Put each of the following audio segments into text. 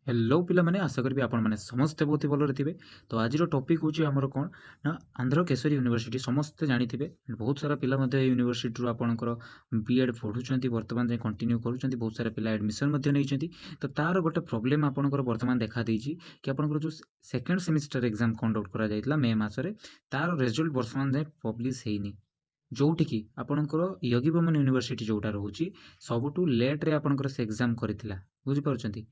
Hello पिला माने आशा करी आपण माने समस्ते बहुत भलरे थिबे। तो आज टॉपिक होची हमर कोन ना आंध्र केसरी यूनिवर्सिटी समस्ते जानिथिबे। बहुत सारा पिला मध्ये यूनिवर्सिटी रो आपणकर बीएड पढुचंती वर्तमान जे कंटिन्यू करूचंती। बहुत सारा पिला एडमिशन मध्ये नैचंती। तो तार गोटे प्रॉब्लम आपणकर वर्तमान देखा देइची कि आपणकर जो सेकंड सेमेस्टर एग्जाम कंडक्ट करा जायतला मे मासरे तार रिजल्ट वर्तमान जे पब्लिश हेइनी। जोठी कि आपणकर योगी वुमन यूनिवर्सिटी जोटा रहउची सबुटू लेट रे आपणकर से एग्जाम करथिला। बुझि पारुचंती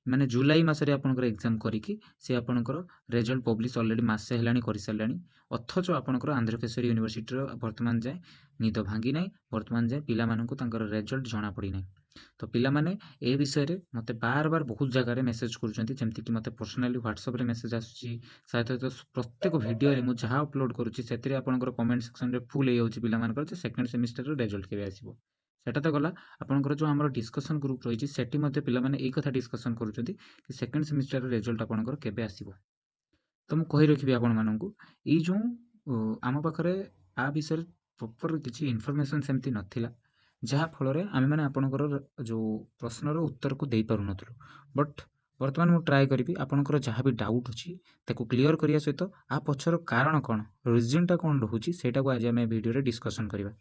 माने जुलाई मासरे आपणकर एग्जाम करिकी से आपणकर रिजल्ट पब्लिश ऑलरेडी मासे हेलानी करि सारलानी। अथच आपणकर आंध्र केसरी यूनिवर्सिटी रो वर्तमान जाय निद भांगी नै। वर्तमान जाय पिला माननकु तांकर रिजल्ट जणा पड़ी नै। तो पिला माने ए विषय रे मते बार बार बहुत जगह रे मेसेज करूचंती, जेमति कि मते पर्सनली व्हाट्सएप रे मेसेज आसुची। साथ तो प्रत्येक वीडियो रे मु जहा अपलोड करूची सेतरे आपणकर कमेंट सेक्शन रे फुल हे होची पिला मानकर जे सेकंड सेमेस्टर रो रिजल्ट केबे आसीबो। सेटा तो गला आपणकर जो हमर डिस्कशन ग्रुप रहिची सेठी मध्ये पिला माने एई कथा डिस्कशन करूचंती कि सेकंड सेमेस्टर रो रिजल्ट आपणकर केबे आसीबो। तो मु कहि रखिबि आपण माननकु एई जो आम पाखरे आ विषय प्रॉपर किछि इन्फॉर्मेशन सेमति नथिला, जहा फल रे आमे माने आपणकर जो प्रश्न रो उत्तर को देई पारु नथलु। बट वर्तमान मु ट्राई करिबि आपणकर जहा भी डाउट अछि ताको क्लियर करिया सहित आ पछर कारण कोन रीजन टा कोन रहउची सेटा को आज आमे वीडियो रे डिस्कशन करिबा।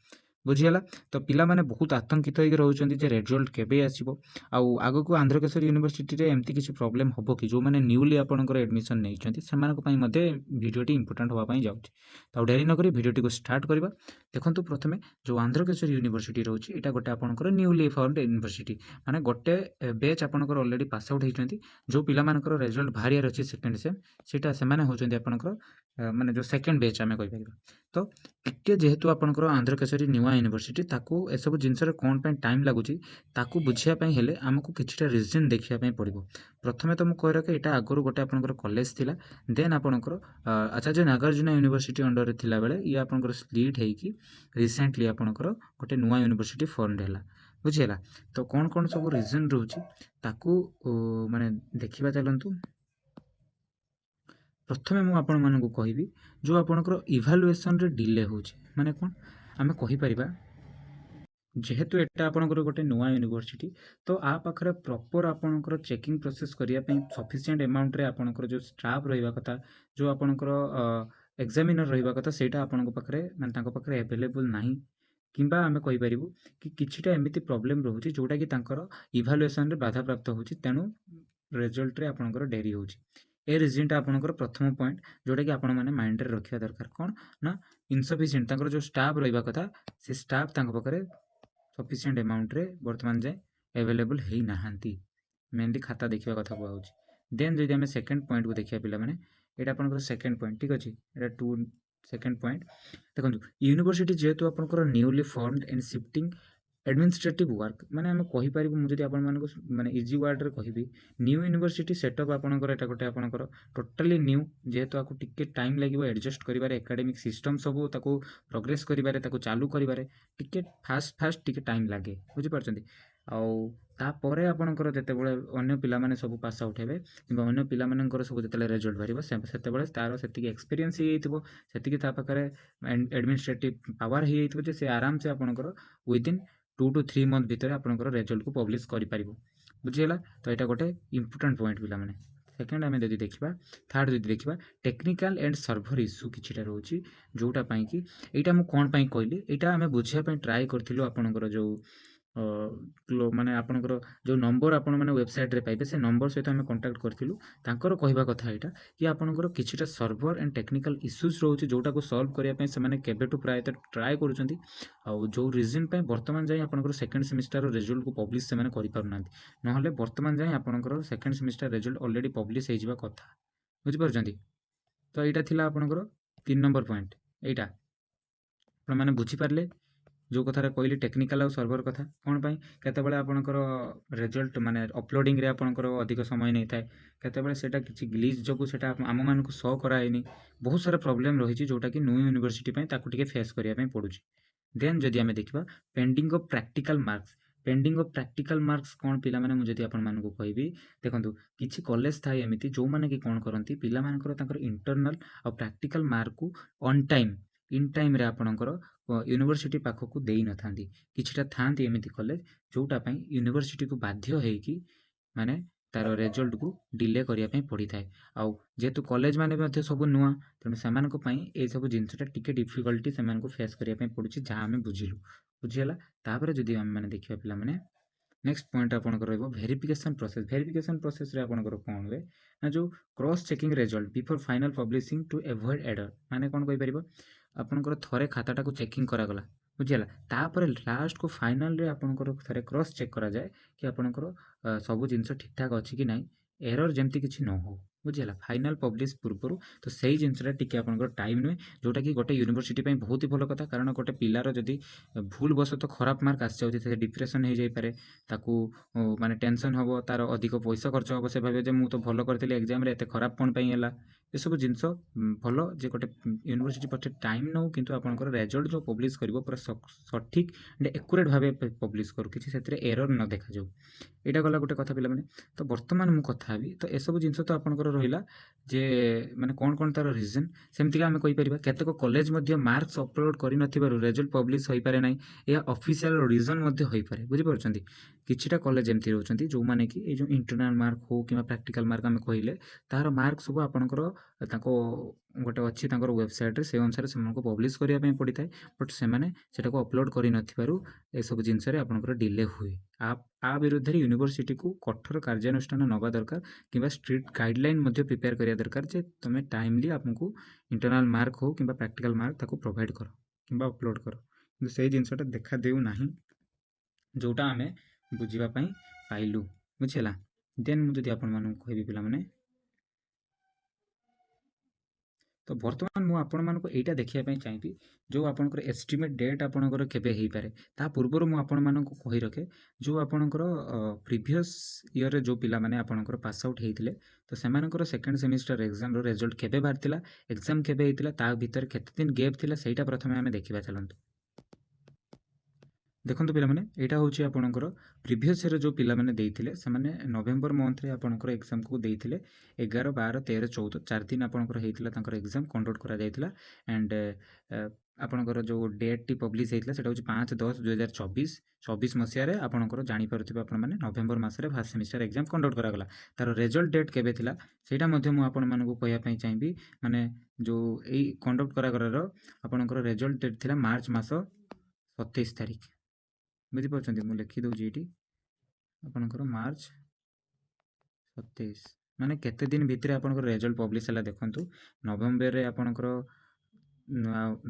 बुझिगला। तो पिला माने बहुत आतंकित होइक रहउचंती जे रिजल्ट केबे आसीबो। आउ आगो को आंध्र केसरी यूनिवर्सिटी रे एमती किछि प्रॉब्लम हबो कि जो माने न्यूली आपणकर एडमिशन नैचंती सेमानक पई मध्ये वीडियोटी इंपोर्टेंट होबा पई जाउची। तो डेरी न करी वीडियोटी को स्टार्ट करबा। देखंतु प्रथमे जो आंध्र केसरी यूनिवर्सिटी रहउची एटा गोटे आपणकर न्यूली फॉर्मड यूनिवर्सिटी माने गोटे बैच आपणकर ऑलरेडी पास आउट हेचंती। जो पिला मानकर रिजल्ट भारियर अछि सेकंड सेम सेटा सेमाने होचंती आपणकर माने जो सेकंड बैच आमे कहि परिबा। तो टिके जेहेतु आपणकर आंध्र केसरी न्यूआ यूनिवर्सिटी ताकू ए सब जिंस रे कोन पे टाइम लागुची ताकू बुझिया पई हेले हमकु किछटा रीजन देखिया पई पड़िबो। प्रथमे तो मु कहि रखे एटा आगरु गोटे आपणकर कॉलेज थिला। देन आपणकर आचार्य नागार्जुन यूनिवर्सिटी अंडर रे थिला बेले ये आपणकर स्प्लिट हेकी रिसेंटली आपणकर गोटे नुआ यूनिवर्सिटी फॉर्मड हैला। बुझियला। तो कोन कोन सब रीजन रहउची ताकू माने देखिबा चलंतु। प्रथमे मु आपण मानकु कहिबी जो आपणकर इवैल्यूएशन रे डिले होची माने कोन आमे कहि परिबा जेहेतु एटा आपणकर गोटे नुआ यूनिवर्सिटी तो आ पाखरे प्रॉपर आपणकर चेकिंग प्रोसेस करिया पई सफिशिएंट अमाउंट रे आपणकर जो स्टाफ रहिबा कथा जो आपणकर एग्जामिनर रहिबा कथा सेटा आपणक पाखरे माने तांको पाखरे अवेलेबल नाही। किंबा आमे कहि परिबु कि किछिटा एमिति प्रॉब्लम रहउची जोटा कि तांकर इवैल्यूएशन रे बाधा प्राप्त होची, तेनु रिजल्ट रे आपणकर डेरी होची। ए रीजन टा आपणकर प्रथम पॉइंट जोटा कि आपण माने माइंड रे रखिया दरकार कोन ना इनसफिशिएंट तांकर जो स्टाफ रहिबा कथा से स्टाफ तांको पाखरे सफिशिएंट अमाउंट रे वर्तमान जाय अवेलेबल हेई नाहांती। मेनली खाता देखिबा कथा कहउची। देन जदि हमें सेकंड पॉइंट को देखिया पिला माने एटा आपनकर सेकंड पॉइंट ठीक अछि। एटा टू सेकंड पॉइंट देखंतु यूनिवर्सिटी जेहेतु आपनकर newly formed and shifting administrative work माने हम कहि परिबु मु जदि आपन मानको माने इजी वर्ड रे कहिबी न्यू यूनिवर्सिटी सेटअप आपनकर एटा गोटे आपनकर टोटली न्यू जेहेतु आकु टिके टाइम लागिबो एडजस्ट करिबारे एकेडमिक सिस्टम सब ताकू प्रोग्रेस करिबारे ताकू चालू करिबारे टिके फास्ट फास्ट टिके टाइम लागे। बुझि पारछंती। आउ तापर आपणकर जेतेबेले अन्य पिला माने सब पास आउट हेबे किंबा अन्य पिला मानकर सब जेतेले रिजल्ट बारिबो सेतेबेले तार सेतिकी एक्सपीरियंस हे जइतबो सेतिकी ता पाखरे एडमिनिस्ट्रेटिव पावर हे जइतबो जे से आराम से आपणकर विद इन 2 to 3 मंथ भितर आपणकर रिजल्ट को पब्लिश करि परिबो। बुझियला। तो एटा गोटे इंपोर्टेंट पॉइंट पिला माने। सेकंड आमे जदि देखिबा थर्ड जदि देखिबा टेक्निकल एंड सर्वर इश्यू किछिटा रहउची जोटा पई कि एटा मु कोन पई कहली एटा आमे बुझिया पई ट्राई करथिलु आपणकर जो माने आपणकर जो नंबर आपण माने वेबसाइट रे पाइबे से नंबर सहित आमे कांटेक्ट करथिलु। तांकर कहिबा कथा एटा कि आपणकर किछिटा सर्वर एंड टेक्निकल इश्यूज रहउची जोटा को सॉल्व करिया पई से माने केबेटु प्रायत ट्राई करूचंती। आ जो रीजन पई वर्तमान जाय आपणकर सेकंड सेमेस्टर रो रिजल्ट को पब्लिश से माने करि पारुनांती। नहले वर्तमान जाय आपणकर second semester result already publish हे जिबा कथा। बुझि पारुचंती। तो एटा थिला आपणकर 3 नंबर पॉइंट एटा आपण माने बुझि पारले जो कथा कहली टेक्निकल और सर्वर कथा कौन पाई केतेबेले आपणकर रिजल्ट माने अपलोडिंग रे आपणकर अधिक समय नहीं थाए केतेबेले सेटा किछि ग्लिच जोगु सेटा आम मान को शो कराएनी। बहुत सारा प्रॉब्लम रही जोटा कि न्यू यूनिवर्सिटी पई ताकू टिके फेस करिया पई पडुची। देन जदि आमे देखिबा pending of practical marks pending of practical marks कौन पिला माने मु जदि आपण मान को कहबी देखंतु किछि कॉलेज थाए एमिति जो माने कि कोन करंती पिला मानकर तांकर इंटरनल और प्रैक्टिकल मार्क को ऑन टाइम इन टाइम रे आपणकर यूनिवर्सिटी पाखकू देई न थांती। किछिटा थांती एमिति कॉलेज जोटा पई यूनिवर्सिटी को बाध्य हेकी माने तार रिजल्ट को डिले करने पड़ी थाए आउ जेहेतु कॉलेज माने सब नुआ तेणु से सब जिनसा टिके डिफिकल्टी से फेस करने पड़ू जहाँ आम बुझिलु बुझीगला तापर जदि आम मैंने देखा पिला माने नेक्स्ट पॉइंट आपनकर रहइबो वेरिफिकेशन प्रोसेस रे आपनकर कोन हुए ना जो cross checking result before final publishing to avoid error माने कोन कहि परिबो आपनकर थरे खाताटा को चेकिंग करा गला बुझिला तापर लास्ट को फाइनल रे आपनकर थरे क्रॉस चेक करा जाए कि आपनकर सब जिंस ठीक ठाक अछि कि नाही एरर जेमति किछि न हो बुझिला फाइनल पब्लिश पूर्व तो सही जिनसा टिके आपनकर टाइम नुए जोटा कि गोटे यूनिवर्सिटी पे बहुत ही भल कथा कारण गोटे पिलार जदि भूल बस तो खराब मार्क आसी जाउछि से डिप्रेशन हो जाई पारे ताकू माने टेंशन हबो तार अधिक पैसा खर्च हबो से भाबे जे मु तो भल करथिले एग्जाम रे एते खराब कोन पई हैला ए सब जिंस भल जे गोटे यूनिवर्सिटी पछे टाइम नौ किंतु आपनकर रिजल्ट जो पब्लिश करिवो पूरा सठिक एंड एक्यूरेट भाबे पब्लिश करू किछि सेतरे एरर न देखा जाऊ एटा गला गोटे कथा पिला माने तो वर्तमान मु कथा हबी तो ए सब जिंस तो आपनकर रहिला जे माने कोन कोन तार रीजन सेमति आमे कहि परिबा केतेको कॉलेज मध्ये मार्क्स अपलोड करि नथिबारु रिजल्ट पब्लिश होई पारे नाही या ऑफिशियल रीजन मध्ये होई पारे बुझि परछंती किछिटा कॉलेज एमती रहउछंती जो माने कि ए जो इंटरनल मार्क हो किबा प्रैक्टिकल मार्क आमे कहिले तार मार्क सब आपनकर ताको गोटे अछि तांकर वेबसाइट रे से अनुसार सेमनको पब्लिश करिया पई पड़ी थाए बट से माने सेटा को अपलोड करि नथिबारु ए सब जिंस रे आपनकर डिले हुए आ विरुद्ध रे यूनिवर्सिटी को कठोर कार्यानुष्ठान नबा दरकार किबा स्ट्रिक्ट गाइडलाइन मध्ये प्रिपेयर करिया दरकार जे तमे टाइमली आपनको इंटरनल मार्क हो किबा प्रैक्टिकल मार्क ताको प्रोवाइड करो किबा अपलोड करो किंतु से जिंसटा देखा देउ नाही जोटा आमे बुझीबा पई पाइलु बुझिला देन मु जदि आपन मानु कहबी पिला माने तो वर्तमान मु आपण मानको एटा देखिया पई चाहिबी जो आपनकर एस्टिमेट डेट आपनकर केबे हेई पारे ता पूर्व मु आपण मानको कहि रखे जो आपनकर प्रीवियस ईयर रे जो पिला माने आपनकर पास आउट हेइतिले तो सेमानकर सेकंड सेमिस्टर एग्जाम रो रिजल्ट केबे बारतिला एग्जाम केबे हेइतिला ता भीतर केते दिन गैप थिला सेटा प्रथमे आमे देखिबा चलंतु देखो पिला माने एटा होची आपनकर प्रीवियस ईयर जो पिला माने देइथिले से माने नवेम्बर मंथ रे आपनकर एग्जाम को देइथिले 11 12 13 14 चार दिन आपनकर हेइथिला तांकर एग्जाम कंडक्ट करा जाइथिला एंड आपनकर जो डेट टी पब्लिश हेइथिला सेटा होची 5 10 2024 24 मसिया रे आपनकर जानि परथिबे आपन माने नवेम्बर मास रे फर्स्ट सेमिस्टर एग्जाम कंडक्ट करा गला तार रिजल्ट डेट केबे थिला सेटा मध्ये मु आपन मानको कहया पई चाहिबी माने जो एई कंडक्ट करा गरार आपनकर रिजल्ट डेट थिला मार्च मास 27 तारिख बुझी पार्छन्ती मु लिखि दउची एटी आपनकर मार्च 27 माने केते दिन भितरे आपनकर रिजल्ट पब्लिश हला देखंतु नवंबर रे आपनकर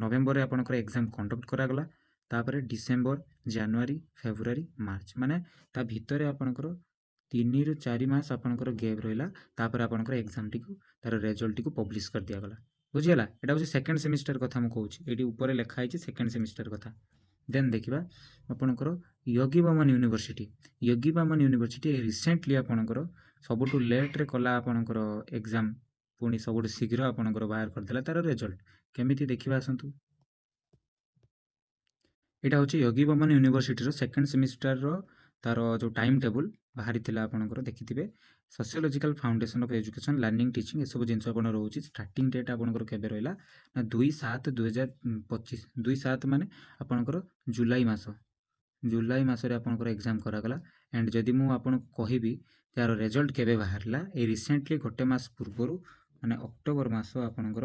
नवंबर रे आपनकर एग्जाम कंडक्ट करा गला तापरे डिसेंबर जनवरी फेब्रुआरी मार्च माने ता भितरे आपनकर 3 रु 4 मास आपनकर गैप रहिला तापर आपनकर एग्जाम टी को तार रिजल्ट टी को पब्लिश कर दिया गला बुझियला एटा होची सेकंड सेमिस्टर कथा मु कहूची एटी ऊपर लिखा आइची सेकंड सेमिस्टर कथा देन देखिबा आपनकर योगी बामन यूनिवर्सिटी रिसेंटली आपनकर सबुठु लेट रे कला आपनकर एग्जाम पुनी सबुठु शीघ्र आपनकर बाहर कर देला तार रिजल्ट केमिति देखिबा आसंतु एटा होची योगी बामन यूनिवर्सिटी रो सेकंड सेमिस्टर रो तार जो टाइम टेबल बाहरी थिला आपनकर देखिथिबे sociological foundation of education learning teaching ए सब जिंस आपन रहउची स्टार्टिंग डेट आपनकर केबे रहला ना 2/7/2025 2/7 माने आपनकर जुलाई मास रे आपनकर एग्जाम करा गला एंड जदि मु आपन कहिबी तार रिजल्ट केबे बाहरला ए रिसेंटली गोटे मास पूर्वरु माने अक्टोबर मास आपनकर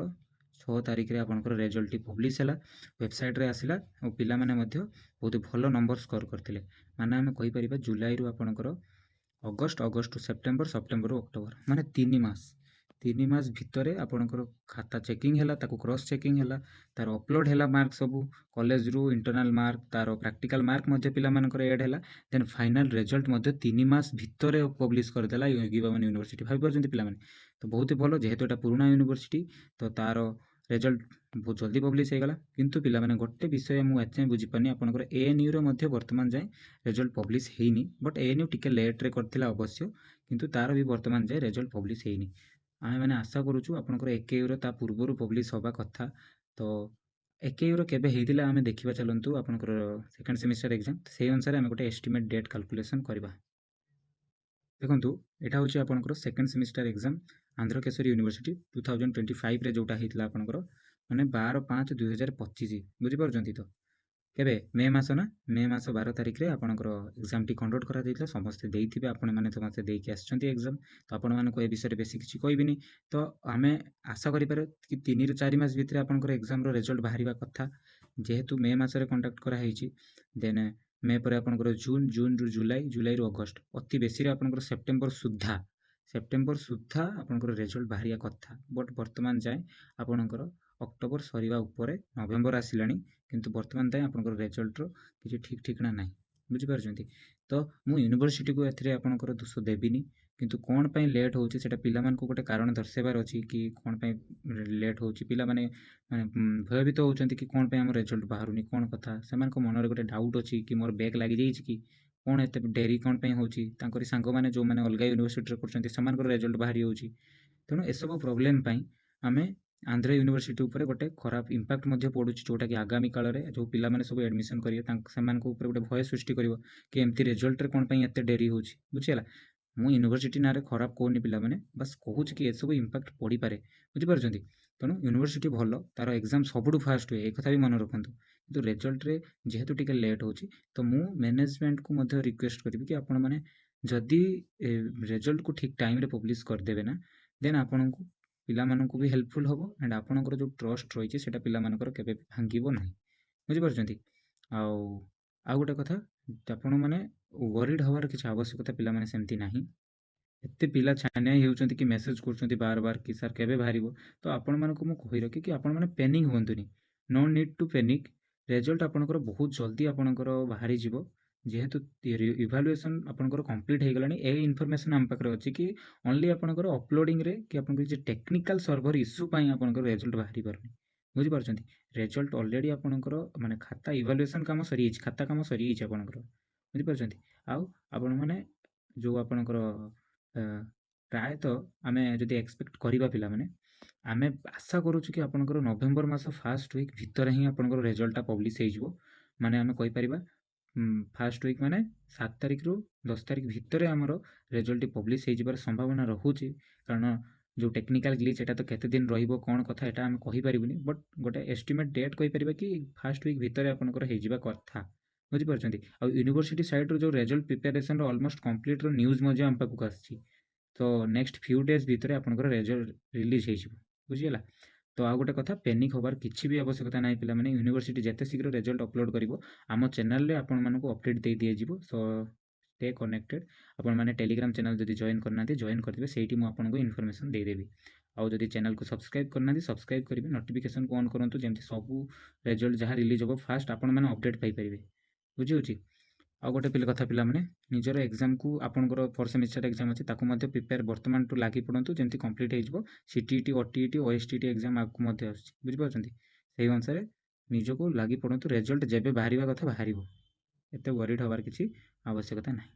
6 तारिख रे आपनकर रिजल्ट टी पब्लिश हला वेबसाइट रे आसिला ओ पिला माने मध्य बहुत भलो नंबर स्कोर करथिले माने हम कहि परिबा जुलाई रु आपनकर अगस्त टू सेप्टेम्बर अक्टोबर माने 3 मास भितरे आपनकर खाता चेकिंग हला ताको क्रॉस चेकिंग हला तार अपलोड हला मार्क सब कॉलेज रु इंटरनल मार्क तार प्रैक्टिकल मार्क मध्ये पिला मानकर ऐड हला देन फाइनल रिजल्ट मध्ये 3 मास भितरे पब्लिश कर देला योगी बामन यूनिवर्सिटी भाबी परछन्ती पिला माने तो बहुत ही भलो जेहेतु एटा पुराना यूनिवर्सिटी तो तार रिजल्ट बहुत जल्दी पब्लिश हो गला किंतु पिला माने गोटे विषय मु एचे बुझी पानी आपनकर एएनयू रो मध्ये वर्तमान जाय रिजल्ट पब्लिश हेइनी बट एएनयू टिके लेट रे करथिला अवश्य किंतु तार भी वर्तमान जाय रिजल्ट पब्लिश हेइनी आमे माने आशा करूछु आपनकर एकेयू रो ता पूर्वरु पब्लिश होबा कथा तो एकेयू रो केबे हेइतिला आमे देखिबा चलंतु आपनकर सेकंड सेमिस्टर एग्जाम सेही अनुसार आमे गोटे एस्टिमेट डेट कैलकुलेशन करबा देखंतु एटा होची आपनकर second semester exam Andhra Keshari university 2025 रे जोटा हेइतिला आपनकर माने 12/5/2025 बुझी परछन्ती तो କେବେ ମେ ମାସ ନା ମେ ମାସ 12 ତାରିଖରେ ଆପଣଙ୍କର ଏକ୍ଜାମଟି କଣ୍ଡକ୍ଟ କରାଯାଇଥିଲା। ସମସ୍ତେ ଦେଇଥିବେ, ଆପଣମାନେ ସମସ୍ତେ ଦେଇକି ଆସିଛନ୍ତି ଏକ୍ଜାମ। ତ ଆପଣମାନଙ୍କୁ ଏ ବିଷୟରେ ବେଶୀ କିଛି କହିବିନି। ତ ଆମେ ଆଶା କରିପାରେ କି 3ରୁ 4 ମାସ ଭିତରେ ଆପଣଙ୍କର ଏକ୍ଜାମର ରେଜଲ୍ଟ ବାହାରିବା କଥା। ଯେହେତୁ ମେ ମାସରେ କଣ୍ଡକ୍ଟ କରାହେଇଛି, ଦେନ୍ ମେ ପରେ ଆପଣଙ୍କର ଜୁନ୍, ଜୁନ୍‌ରୁ ଜୁଲାଇ, ଜୁଲାଇରୁ ଅଗଷ୍ଟ, ଅତି ବେଶୀରେ ଆପଣଙ୍କର ସେପ୍ଟେମ୍ବର ସୁଦ୍ଧା ଆପଣଙ୍କର ରେଜଲ୍ଟ ବାହାରିବା କଥା। ବଟ୍ ବର୍ତ୍ତମାନ ଯାଏଁ ଆପଣଙ୍କର ଅକ୍ଟୋବର ସରିବା ଉପରେ, ନଭେମ୍ବର ଆସିଲାଣି, କିନ୍ତୁ ବର୍ତ୍ତମାନ ଯାଏଁ ଆପଣଙ୍କର ରେଜଲ୍ଟର କିଛି ଠିକ୍ ଠିକଣା ନାହିଁ। ବୁଝିପାରୁଛନ୍ତି? ତ ମୁଁ ୟୁନିଭର୍ସିଟିକୁ ଏଥିରେ ଆପଣଙ୍କର ଦୋଷ ଦେବିନି, କିନ୍ତୁ କ'ଣ ପାଇଁ ଲେଟ୍ ହେଉଛି ସେଇଟା ପିଲାମାନଙ୍କୁ ଗୋଟେ କାରଣ ଦର୍ଶାଇବାର ଅଛି କି କ'ଣ ପାଇଁ ଲେଟ୍ ହେଉଛି। ପିଲାମାନେ ମାନେ ଭୟଭୀତ ହେଉଛନ୍ତି କି କ'ଣ ପାଇଁ ଆମ ରେଜଲ୍ଟ ବାହାରୁନି, କ'ଣ କଥା। ସେମାନଙ୍କ ମନରେ ଗୋଟେ ଡାଉଟ୍ ଅଛି କି ମୋର ବ୍ୟାକ୍ ଲାଗିଯାଇଛି କି କ'ଣ, ଏତେ ଡେରି କ'ଣ ପାଇଁ ହେଉଛି। ତାଙ୍କରି ସାଙ୍ଗମାନେ ଯେଉଁମାନେ ଅଲଗା ୟୁନିଭର୍ସିଟିରେ କରୁଛନ୍ତି ସେମାନଙ୍କର ରେଜଲ୍ଟ ବାହାରି ଯାଉଛି। ତେଣୁ ଏସବୁ ପ୍ରୋବ୍ଲେମ୍ ପାଇଁ ଆମେ ଆନ୍ଧ୍ର ୟୁନିଭର୍ସିଟି ଉପରେ ଗୋଟେ ଖରାପ ଇମ୍ପାକ୍ଟ ମଧ୍ୟ ପଡ଼ୁଛି, ଯେଉଁଟାକି ଆଗାମୀ କାଳରେ ଯେଉଁ ପିଲାମାନେ ସବୁ ଆଡ଼ମିସନ୍ କରିବେ ସେମାନଙ୍କ ଉପରେ ଗୋଟେ ଭୟ ସୃଷ୍ଟି କରିବ କି ଏମିତି ରେଜଲ୍ଟରେ କ'ଣ ପାଇଁ ଏତେ ଡେରି ହେଉଛି। ବୁଝିହେଲା? ମୁଁ ୟୁନିଭର୍ସିଟି ନାଁରେ ଖରାପ କହୁନି ପିଲାମାନେ, ବାସ୍ କହୁଛି କି ଏସବୁ ଇମ୍ପାକ୍ଟ ପଡ଼ିପାରେ। ବୁଝିପାରୁଛନ୍ତି? ତେଣୁ ୟୁନିଭର୍ସିଟି ଭଲ, ତା'ର ଏକ୍ଜାମ୍ ସବୁଠୁ ଫାଷ୍ଟ ହୁଏ, ଏ କଥା ବି ମନେ ରଖନ୍ତୁ। କିନ୍ତୁ ରେଜଲ୍ଟରେ ଯେହେତୁ ଟିକେ ଲେଟ୍ ହେଉଛି, ତ ମୁଁ ମ୍ୟାନେଜମେଣ୍ଟକୁ ମଧ୍ୟ ରିକ୍ୱେଷ୍ଟ କରିବି କି ଆପଣମାନେ ଯଦି ରେଜଲ୍ଟକୁ ଠିକ୍ ଟାଇମ୍‌ରେ ପବ୍ଲିଶ୍ କରିଦେବେ ନା, ଦେନ୍ ଆପଣଙ୍କୁ ପିଲାମାନଙ୍କୁ ବି ହେଲ୍ପଫୁଲ୍ ହେବ ଆଣ୍ଡ ଆପଣଙ୍କର ଯେଉଁ ଟ୍ରଷ୍ଟ ରହିଛି ସେଇଟା ପିଲାମାନଙ୍କର କେବେ ବି ଭାଙ୍ଗିବ ନାହିଁ। ବୁଝିପାରୁଛନ୍ତି? ଆଉ ଗୋଟେ କଥା, ଆପଣମାନେ ୱରିଡ୍ ହେବାର କିଛି ଆବଶ୍ୟକତା ପିଲାମାନେ ସେମିତି ନାହିଁ। ଏତେ ପିଲା ଛାନିଆ ହେଉଛନ୍ତି କି ମେସେଜ୍ କରୁଛନ୍ତି ବାର କି ସାର୍ କେବେ ବାହାରିବ। ତ ଆପଣମାନଙ୍କୁ ମୁଁ କହି ରଖି କି ଆପଣମାନେ ପେନିକ୍ ହୁଅନ୍ତୁନି। No need to panic. Result ଆପଣଙ୍କର ବହୁତ ଜଲ୍ଦି ଆପଣଙ୍କର ବାହାରିଯିବ। ଯେହେତୁ ଇଭାଲୁଏସନ୍ ଆପଣଙ୍କର କମ୍ପ୍ଲିଟ୍ ହେଇଗଲାଣି, ଏ ଇନଫର୍ମେସନ୍ ଆମ ପାଖରେ ଅଛି କି ଓନ୍ଲି ଆପଣଙ୍କର ଅପଲୋଡ଼ିଂରେ କି ଆପଣଙ୍କର କିଛି ଟେକ୍ନିକାଲ୍ ସର୍ଭର ଇସ୍ୟୁ ପାଇଁ ଆପଣଙ୍କର ରେଜଲ୍ଟ ବାହାରି ପାରୁନି। ବୁଝିପାରୁଛନ୍ତି? ରେଜଲ୍ଟ ଅଲରେଡ଼ି ଆପଣଙ୍କର ମାନେ ଖାତା ଇଭାଲୁଏସନ୍ କାମ ସରିଯାଇଛି, ଖାତା କାମ ସରିଯାଇଛି ଆପଣଙ୍କର। ବୁଝିପାରୁଛନ୍ତି? ଆଉ ଆପଣମାନେ ଯେଉଁ ଆପଣଙ୍କର ପ୍ରାୟତଃ ଆମେ ଯଦି ଏକ୍ସପେକ୍ଟ କରିବା ପିଲାମାନେ, ଆମେ ଆଶା କରୁଛୁ କି ଆପଣଙ୍କର ନଭେମ୍ବର ମାସ ଫାର୍ଷ୍ଟ ୱିକ୍ ଭିତରେ ହିଁ ଆପଣଙ୍କର ରେଜଲ୍ଟଟା ପବ୍ଲିଶ୍ ହେଇଯିବ। ମାନେ ଆମେ କହିପାରିବା ଫାର୍ଷ୍ଟ ୱିକ୍ ମାନେ 7 ତାରିଖରୁ 10 ତାରିଖ ଭିତରେ ଆମର ରେଜଲ୍ଟଟି ପବ୍ଲିଶ୍ ହେଇଯିବାର ସମ୍ଭାବନା ରହୁଛି। କାରଣ ଯେଉଁ ଟେକ୍ନିକାଲ୍ ଗ୍ଲିଚ୍ ଏଟା ତ କେତେ ଦିନ ରହିବ କ'ଣ କଥା ଏଟା ଆମେ କହିପାରିବୁନି, ବଟ୍ ଗୋଟେ ଏଷ୍ଟିମେଟ୍ ଡେଟ୍ କହିପାରିବା କି ଫାର୍ଷ୍ଟ ୱିକ୍ ଭିତରେ ଆପଣଙ୍କର ହେଇଯିବା କଥା। ବୁଝିପାରୁଛନ୍ତି? ଆଉ ୟୁନିଭର୍ସିଟି ସାଇଡ଼୍ରୁ ଯେଉଁ ରେଜଲ୍ଟ ପ୍ରିପାରେସନ୍‌ର ଅଲମୋଷ୍ଟ କମ୍ପ୍ଲିଟ୍‌ର ନ୍ୟୁଜ୍ ମଧ୍ୟ ଆମ ପାଖକୁ ଆସିଛି। ତ ନେକ୍ସଟ ଫ୍ୟୁ ଡେଜ୍ ଭିତରେ ଆପଣଙ୍କର ରେଜଲ୍ଟ ରିଲିଜ୍ ହେଇଯିବ। ବୁଝିହେଲା? ତ ଆଉ ଗୋଟେ କଥା, ପେନିକ୍ ହେବାର କିଛି ବି ଆବଶ୍ୟକତା ନାହିଁ ପିଲାମାନେ। ୟୁନିଭର୍ସିଟି ଯେତେ ଶୀଘ୍ର ରେଜଲ୍ଟ ଅପଲୋଡ଼ କରିବ, ଆମ ଚ୍ୟାନେଲ୍‌ରେ ଆପଣମାନଙ୍କୁ ଅପଡ଼େଟ୍ ଦେଇ ଦିଆଯିବ। So stay connected. ଆପଣମାନେ ଟେଲିଗ୍ରାମ୍ ଚ୍ୟାନେଲ୍ ଯଦି ଜଏନ୍ କରିନାହାନ୍ତି, ଜଏନ୍ କରିଦେବେ। ସେଇଠି ମୁଁ ଆପଣଙ୍କୁ ଇନଫର୍ମେସନ୍ ଦେଇଦେବି। ଆଉ ଯଦି ଚ୍ୟାନେଲ୍‌କୁ ସବସ୍କ୍ରାଇବ୍ କରିନାହାନ୍ତି, ସବସ୍କ୍ରାଇବ୍ କରିବେ। ନୋଟିଫିକେସନ୍‌କୁ ଅନ୍ କରନ୍ତୁ, ଯେମିତି ସବୁ ରେଜଲ୍ଟ ଯାହା ରିଲିଜ୍ ହେବ ଫାଷ୍ଟ ଆପଣମାନେ ଅପଡ଼େଟ୍ ପାଇପାରିବେ। ବୁଝିହେଉଛି? ଆଉ ଗୋଟେ କଥା ପିଲାମାନେ, ନିଜର ଏକ୍ଜାମ୍‌କୁ ଆପଣଙ୍କର ଫୋର୍ଥ ସେମିଷ୍ଟର ଏକ୍ଜାମ୍ ଅଛି, ତାକୁ ମଧ୍ୟ ପ୍ରିପେୟାର ବର୍ତ୍ତମାନଠୁ ଲାଗି ପଡ଼ନ୍ତୁ, ଯେମିତି କମ୍ପ୍ଲିଟ୍ ହେଇଯିବ। CTET, OTET, OSTET ଏକ୍ଜାମ୍ ଆଗକୁ ମଧ୍ୟ ଆସୁଛି। ବୁଝିପାରୁଛନ୍ତି? ସେହି ଅନୁସାରେ ନିଜକୁ ଲାଗି ପଡ଼ନ୍ତୁ। ରେଜଲ୍ଟ ଯେବେ ବାହାରିବା କଥା ବାହାରିବ। ଏତେ ୱରିଡ୍ ହେବାର କିଛି ଆବଶ୍ୟକତା ନାହିଁ।